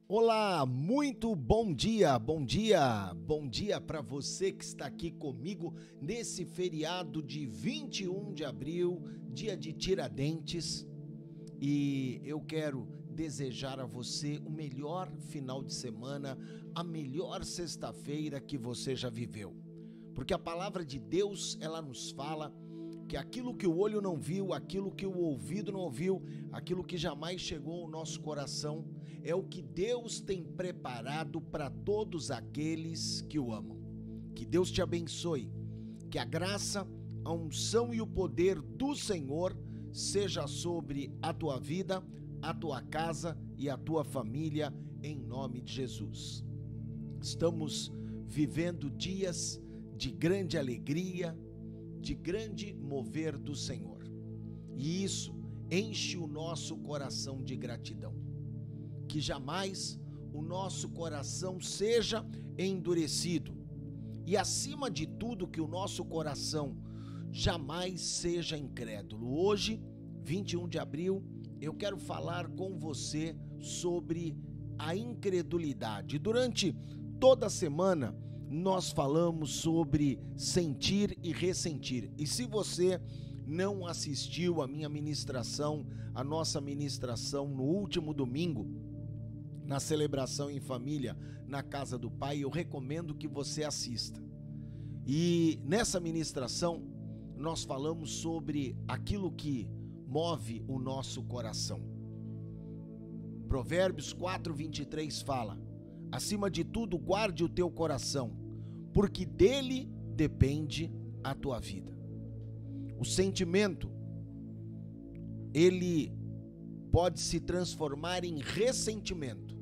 Olá, muito bom dia para você que está aqui comigo nesse feriado de 21 de abril, dia de Tiradentes, e eu quero desejar a você o melhor final de semana, a melhor sexta-feira que você já viveu, porque a palavra de Deus, ela nos fala que aquilo que o olho não viu, aquilo que o ouvido não ouviu, aquilo que jamais chegou ao nosso coração, é o que Deus tem preparado para todos aqueles que o amam. Que Deus te abençoe, que a graça, a unção e o poder do Senhor seja sobre a tua vida, a tua casa e a tua família, em nome de Jesus. Estamos vivendo dias de grande alegria, de grande mover do Senhor, e isso enche o nosso coração de gratidão. Que jamais o nosso coração seja endurecido, e acima de tudo que o nosso coração jamais seja incrédulo. Hoje, 21 de abril, eu quero falar com você sobre a incredulidade. Durante toda a semana nós falamos sobre sentir e ressentir. E se você não assistiu a minha ministração, a nossa ministração no último domingo, na celebração em família, na casa do Pai, eu recomendo que você assista. E nessa ministração, nós falamos sobre aquilo que move o nosso coração. Provérbios 4:23 fala: acima de tudo, guarde o teu coração, porque dele depende a tua vida. O sentimento, ele pode se transformar em ressentimento,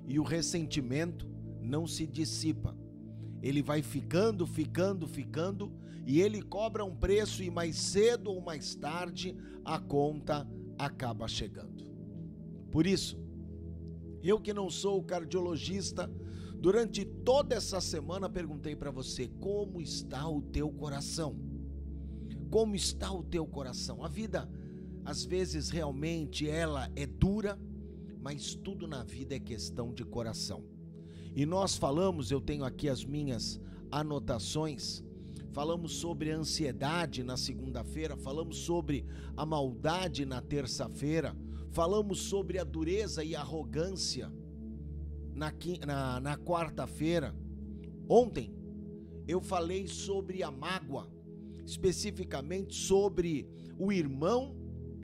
e o ressentimento não se dissipa. Ele vai ficando, e ele cobra um preço, e mais cedo ou mais tarde a conta acaba chegando. Por isso, eu que não sou cardiologista, durante toda essa semana perguntei para você: como está o teu coração? Como está o teu coração? A vida, às vezes, realmente ela é dura, mas tudo na vida é questão de coração. E nós falamos, eu tenho aqui as minhas anotações, falamos sobre a ansiedade na segunda-feira, falamos sobre a maldade na terça-feira, falamos sobre a dureza e arrogância na quarta-feira. Ontem eu falei sobre a mágoa, especificamente sobre o irmão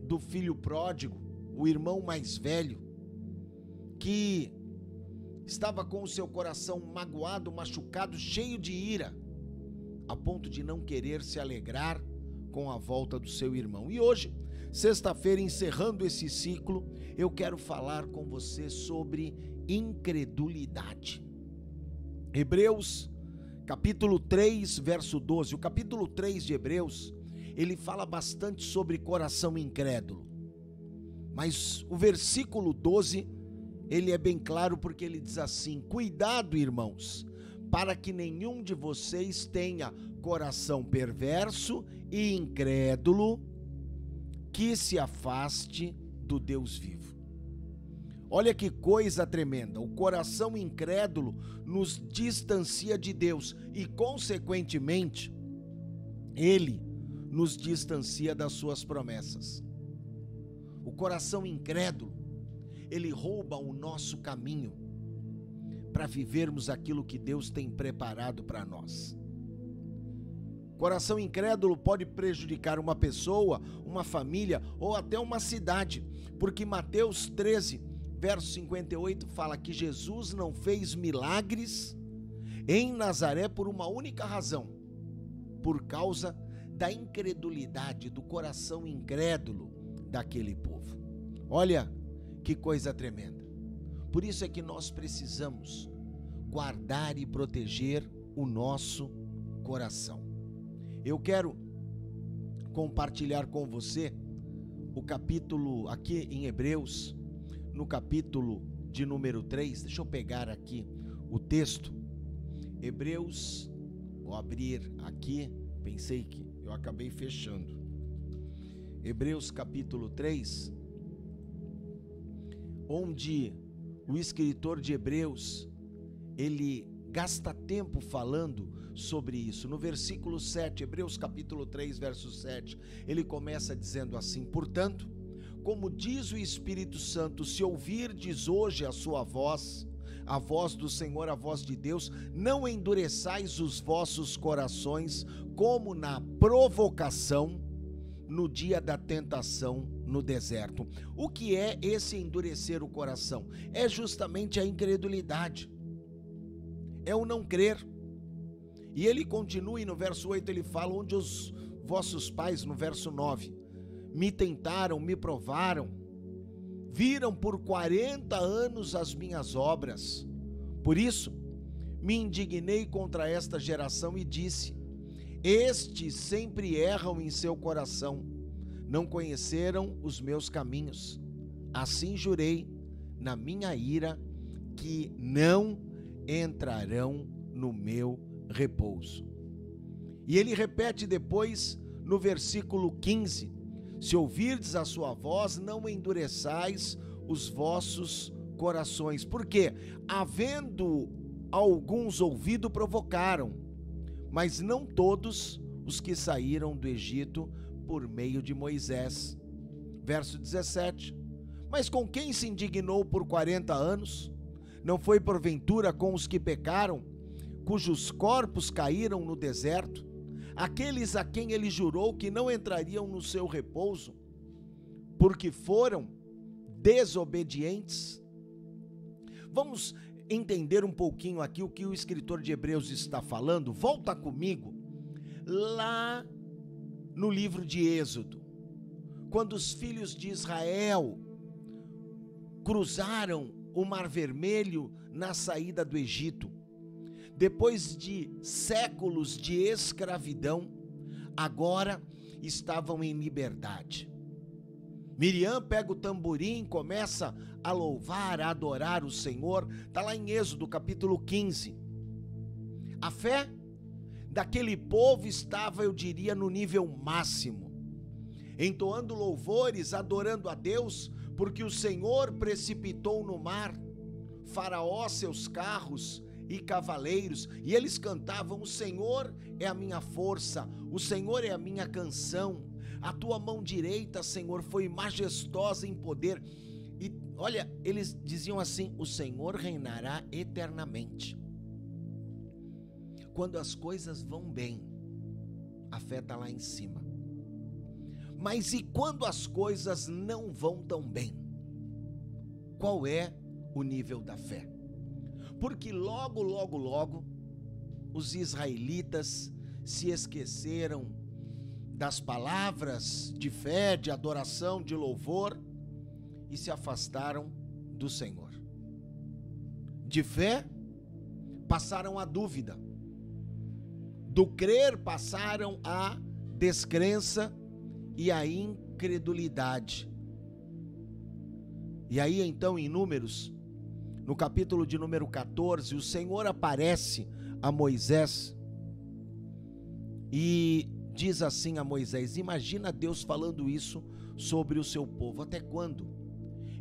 do filho pródigo, o irmão mais velho, que estava com o seu coração magoado, machucado, cheio de ira, a ponto de não querer se alegrar com a volta do seu irmão. E hoje, sexta-feira, encerrando esse ciclo, eu quero falar com você sobre incredulidade. Hebreus, capítulo 3, verso 12. O capítulo 3 de Hebreus, ele fala bastante sobre coração incrédulo. Mas o versículo 12, ele é bem claro, porque ele diz assim: cuidado, irmãos, para que nenhum de vocês tenha coração perverso e incrédulo, que se afaste do Deus vivo. Olha que coisa tremenda, o coração incrédulo nos distancia de Deus e, consequentemente, ele nos distancia das suas promessas. O coração incrédulo, ele rouba o nosso caminho para vivermos aquilo que Deus tem preparado para nós. Coração incrédulo pode prejudicar uma pessoa, uma família ou até uma cidade, porque Mateus 13, verso 58 fala que Jesus não fez milagres em Nazaré por uma única razão: por causa da incredulidade, do coração incrédulo daquele povo. Olha que coisa tremenda. Por isso é que nós precisamos guardar e proteger o nosso coração. Eu quero compartilhar com você o capítulo aqui em Hebreus, no capítulo de número 3, deixa eu pegar aqui o texto. Hebreus, vou abrir aqui, pensei que eu acabei fechando. Hebreus capítulo 3, onde o escritor de Hebreus, ele gasta tempo falando sobre isso. No versículo 7, Hebreus capítulo 3, verso 7, ele começa dizendo assim: portanto, como diz o Espírito Santo, se ouvirdes hoje a sua voz, a voz do Senhor, a voz de Deus, não endureçais os vossos corações, como na provocação, no dia da tentação no deserto. O que é esse endurecer o coração? É justamente a incredulidade, é o não crer. E ele continua, e no verso 8 ele fala: onde os vossos pais, no verso 9, me tentaram, me provaram, viram por 40 anos as minhas obras. Por isso, me indignei contra esta geração e disse: estes sempre erram em seu coração, não conheceram os meus caminhos. Assim jurei na minha ira que não entrarão no meu repouso. E ele repete depois no versículo 15: se ouvirdes a sua voz, não endureçais os vossos corações, porque havendo alguns ouvido provocaram, mas não todos os que saíram do Egito por meio de Moisés. Verso 17: mas com quem se indignou por 40 anos? Não foi porventura com os que pecaram, cujos corpos caíram no deserto, aqueles a quem ele jurou que não entrariam no seu repouso, porque foram desobedientes? Vamos entender um pouquinho aqui o que o escritor de Hebreus está falando. Volta comigo lá no livro de Êxodo, quando os filhos de Israel cruzaram o Mar Vermelho na saída do Egito. Depois de séculos de escravidão, agora estavam em liberdade. Miriam pega o tamborim, começa a louvar, a adorar o Senhor. Está lá em Êxodo capítulo 15. A fé daquele povo estava, eu diria, no nível máximo, entoando louvores, adorando a Deus, porque o Senhor precipitou no mar Faraó, seus carros e cavaleiros, e eles cantavam: o Senhor é a minha força, o Senhor é a minha canção, a tua mão direita, Senhor, foi majestosa em poder. E olha, eles diziam assim: o Senhor reinará eternamente. Quando as coisas vão bem, a fé está lá em cima. Mas e quando as coisas não vão tão bem? Qual é o nível da fé? Porque logo, os israelitas se esqueceram das palavras de fé, de adoração, de louvor, e se afastaram do Senhor. De fé, passaram a dúvida. Do crer, passaram a descrença e a incredulidade. E aí então em Números, no capítulo de número 14, o Senhor aparece a Moisés e diz assim a Moisés: imagina Deus falando isso sobre o seu povo: até quando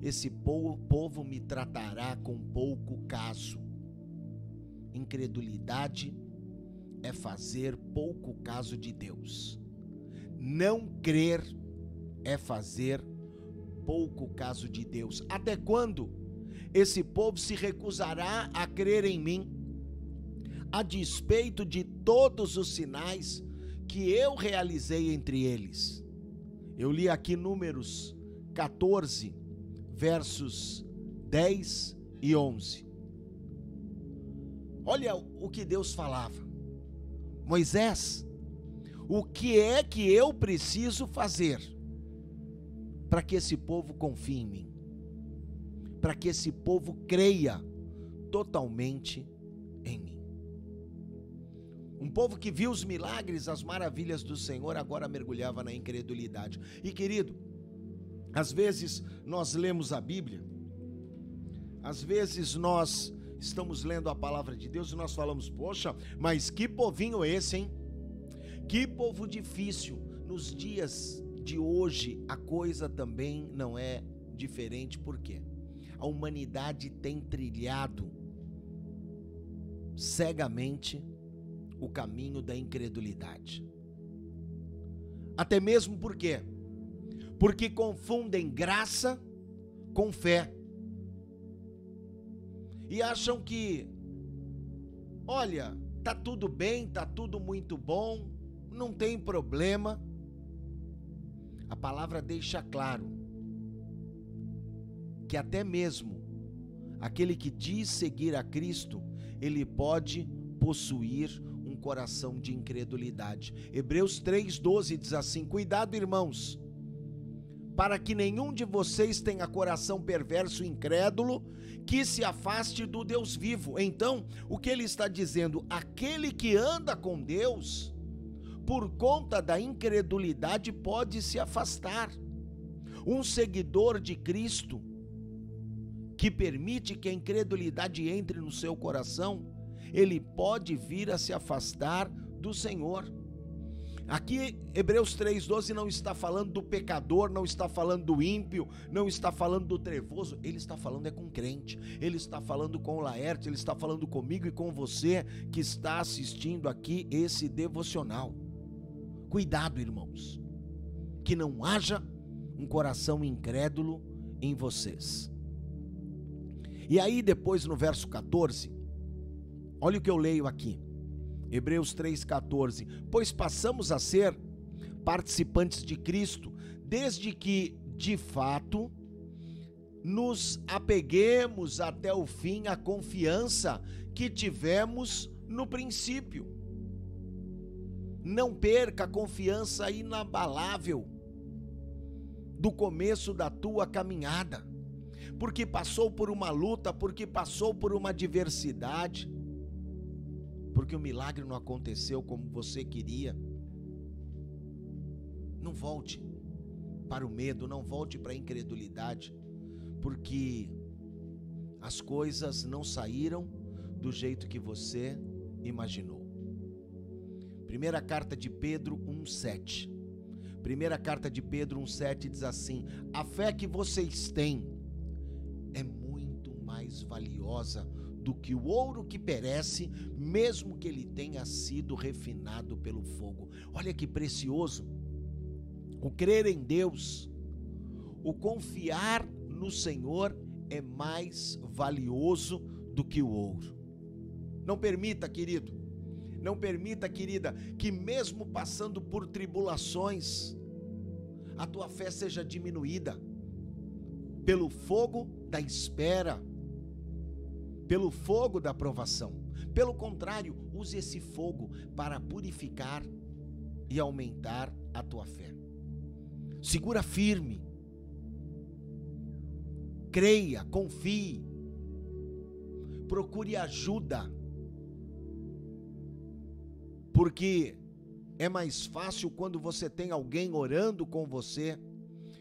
esse povo me tratará com pouco caso? Incredulidade é fazer pouco caso de Deus. Não crer é fazer pouco caso de Deus. Até quando esse povo se recusará a crer em mim, a despeito de todos os sinais que eu realizei entre eles? Eu li aqui Números 14, versos 10 e 11. Olha o que Deus falava: Moisés, o que é que eu preciso fazer para que esse povo confie em mim? Para que esse povo creia totalmente em mim? Um povo que viu os milagres, as maravilhas do Senhor, agora mergulhava na incredulidade. E querido, às vezes nós lemos a Bíblia, às vezes nós estamos lendo a palavra de Deus e nós falamos: poxa, mas que povinho esse, hein? Que povo difícil. Nos dias de hoje a coisa também não é diferente. Por quê? a humanidade tem trilhado cegamente o caminho da incredulidade. Até mesmo por quê? Porque confundem graça com fé. E acham que, olha, tá tudo bem, tá tudo muito bom, não tem problema. A palavra deixa claro que até mesmo aquele que diz seguir a Cristo, ele pode possuir um coração de incredulidade. Hebreus 3:12 diz assim: cuidado, irmãos, para que nenhum de vocês tenha coração perverso e incrédulo, que se afaste do Deus vivo. Então, o que ele está dizendo? Aquele que anda com Deus, por conta da incredulidade, pode se afastar. Um seguidor de Cristo, que permite que a incredulidade entre no seu coração, ele pode vir a se afastar do Senhor. Aqui, Hebreus 3:12 não está falando do pecador, não está falando do ímpio, não está falando do trevoso, ele está falando com crente, ele está falando com o Laerte, ele está falando comigo e com você que está assistindo aqui esse devocional. Cuidado, irmãos, que não haja um coração incrédulo em vocês. E aí depois no verso 14, olha o que eu leio aqui. Hebreus 3:14, pois passamos a ser participantes de Cristo, desde que, de fato, nos apeguemos até o fim à confiança que tivemos no princípio. Não perca a confiança inabalável do começo da tua caminhada, porque passou por uma luta, porque passou por uma adversidade, porque o milagre não aconteceu como você queria. Não volte para o medo, não volte para a incredulidade, porque as coisas não saíram do jeito que você imaginou. Primeira carta de Pedro 1:7. Primeira carta de Pedro 1:7 diz assim: a fé que vocês têm é muito mais valiosa do que o ouro que perece, mesmo que ele tenha sido refinado pelo fogo. Olha que precioso. O crer em Deus, o confiar no Senhor é mais valioso do que o ouro. Não permita, querido, não permita, querida, que mesmo passando por tribulações, a tua fé seja diminuída pelo fogo da espera, pelo fogo da provação. Pelo contrário, use esse fogo para purificar e aumentar a tua fé. Segura firme, creia, confie, procure ajuda, porque é mais fácil quando você tem alguém orando com você,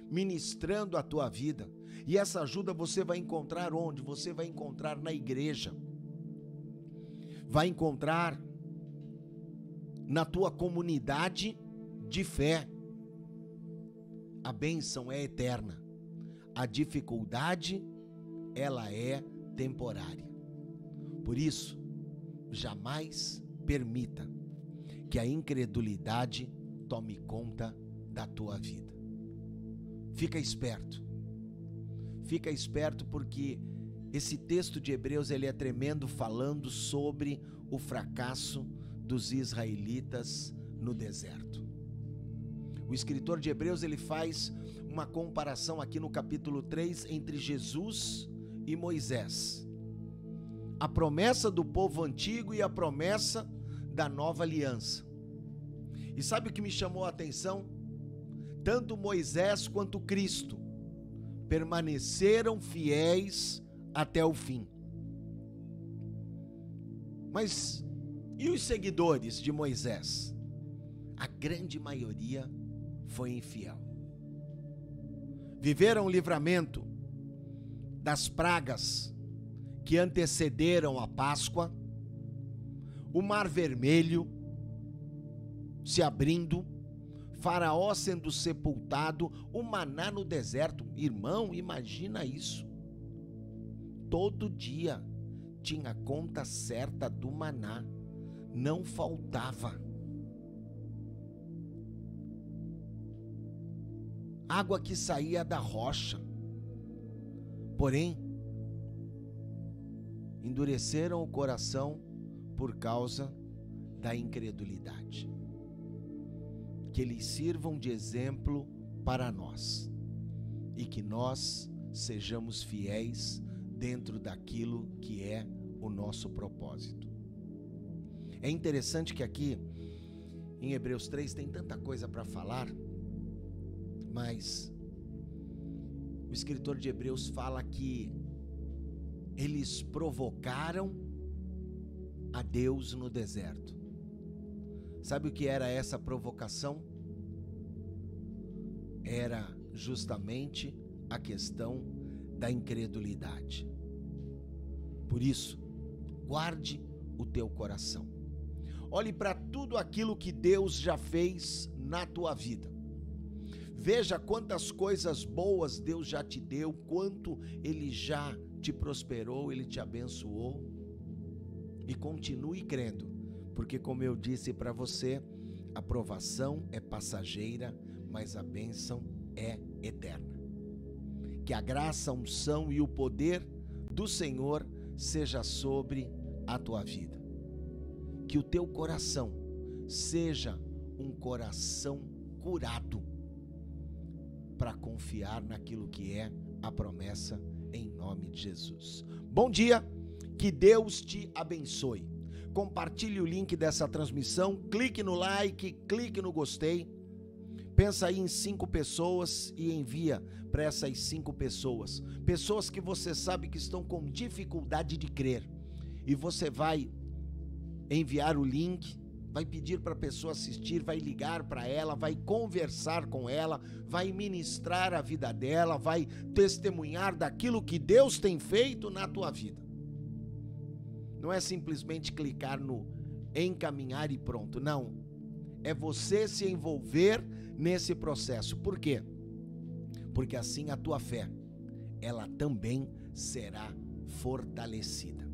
ministrando a tua vida. E essa ajuda você vai encontrar onde? Você vai encontrar na igreja, vai encontrar na tua comunidade de fé. A bênção é eterna, a dificuldade, ela é temporária. Por isso, jamais permita que a incredulidade tome conta da tua vida. Fica esperto. Fica esperto, porque esse texto de Hebreus ele é tremendo, falando sobre o fracasso dos israelitas no deserto. O escritor de Hebreus ele faz uma comparação aqui no capítulo 3 entre Jesus e Moisés. A promessa do povo antigo e a promessa da nova aliança. E sabe o que me chamou a atenção? Tanto Moisés quanto Cristo permaneceram fiéis até o fim. Mas e os seguidores de Moisés? A grande maioria foi infiel. Viveram o livramento das pragas que antecederam a Páscoa, o Mar Vermelho se abrindo, Faraó sendo sepultado, o maná no deserto. Irmão, imagina isso. todo dia tinha conta certa do maná, não faltava. Água que saía da rocha. Porém, endureceram o coração por causa da incredulidade. Que eles sirvam de exemplo para nós e que nós sejamos fiéis dentro daquilo que é o nosso propósito. É interessante que aqui em Hebreus 3 tem tanta coisa para falar, mas o escritor de Hebreus fala que eles provocaram a Deus no deserto. Sabe o que era essa provocação? Era justamente a questão da incredulidade. Por isso, guarde o teu coração. Olhe para tudo aquilo que Deus já fez na tua vida. Veja quantas coisas boas Deus já te deu, quanto Ele já te prosperou, Ele te abençoou. E continue crendo, porque como eu disse para você, a provação é passageira, mas a bênção é eterna. Que a graça, a unção e o poder do Senhor seja sobre a tua vida. Que o teu coração seja um coração curado para confiar naquilo que é a promessa em nome de Jesus. Bom dia, que Deus te abençoe. Compartilhe o link dessa transmissão, clique no like, clique no gostei. Pensa aí em 5 pessoas e envia para essas 5 pessoas. Pessoas que você sabe que estão com dificuldade de crer. E você vai enviar o link, vai pedir para a pessoa assistir, vai ligar para ela, vai conversar com ela, vai ministrar a vida dela, vai testemunhar daquilo que Deus tem feito na tua vida. Não é simplesmente clicar no encaminhar e pronto, não. É você se envolver nesse processo. Por quê? Porque assim a tua fé, ela também será fortalecida.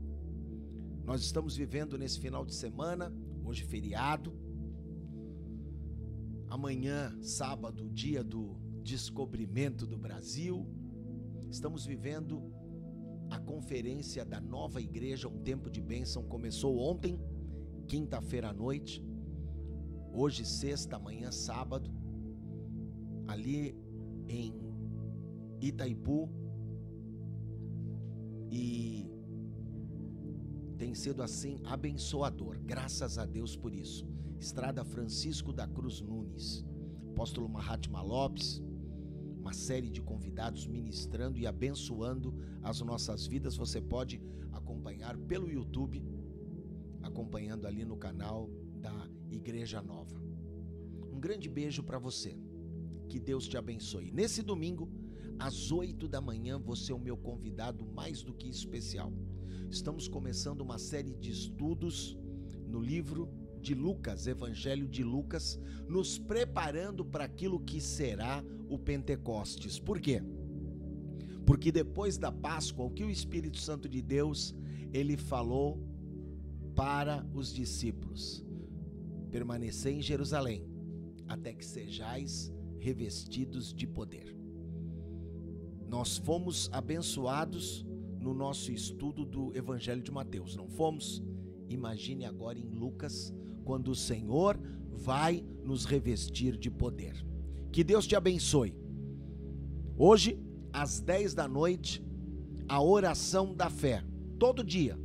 Nós estamos vivendo nesse final de semana, hoje feriado, amanhã, sábado, dia do descobrimento do Brasil. Estamos vivendo a conferência da nova igreja, um tempo de bênção, começou ontem, quinta-feira à noite, hoje sexta, amanhã sábado, ali em Itaipu, e tem sido assim abençoador, graças a Deus por isso. Estrada Francisco da Cruz Nunes, apóstolo Mahatma Lopes, uma série de convidados ministrando e abençoando as nossas vidas. Você pode acompanhar pelo YouTube, acompanhando ali no canal da Igreja Nova. Um grande beijo para você, que Deus te abençoe. Nesse domingo, às 8 da manhã, você é o meu convidado mais do que especial. Estamos começando uma série de estudos no livro de Lucas, Evangelho de Lucas, nos preparando para aquilo que será o Pentecostes. Por quê? Porque depois da Páscoa, o que o Espírito Santo de Deus, ele falou para os discípulos: permanecei em Jerusalém, até que sejais revestidos de poder. Nós fomos abençoados no nosso estudo do Evangelho de Mateus, não fomos? Imagine agora em Lucas, quando o Senhor vai nos revestir de poder. Que Deus te abençoe. Hoje, às 10 da noite, a oração da fé. Todo dia,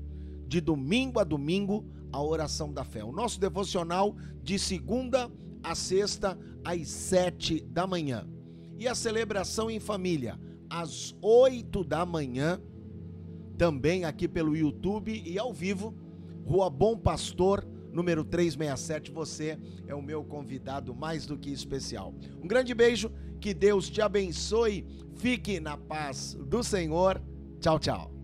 de domingo a domingo, a oração da fé. O nosso devocional de segunda a sexta, às 7 da manhã. E a celebração em família, às 8 da manhã, também aqui pelo YouTube e ao vivo, Rua Bom Pastor, número 367, você é o meu convidado mais do que especial. Um grande beijo, que Deus te abençoe, fique na paz do Senhor, tchau, tchau.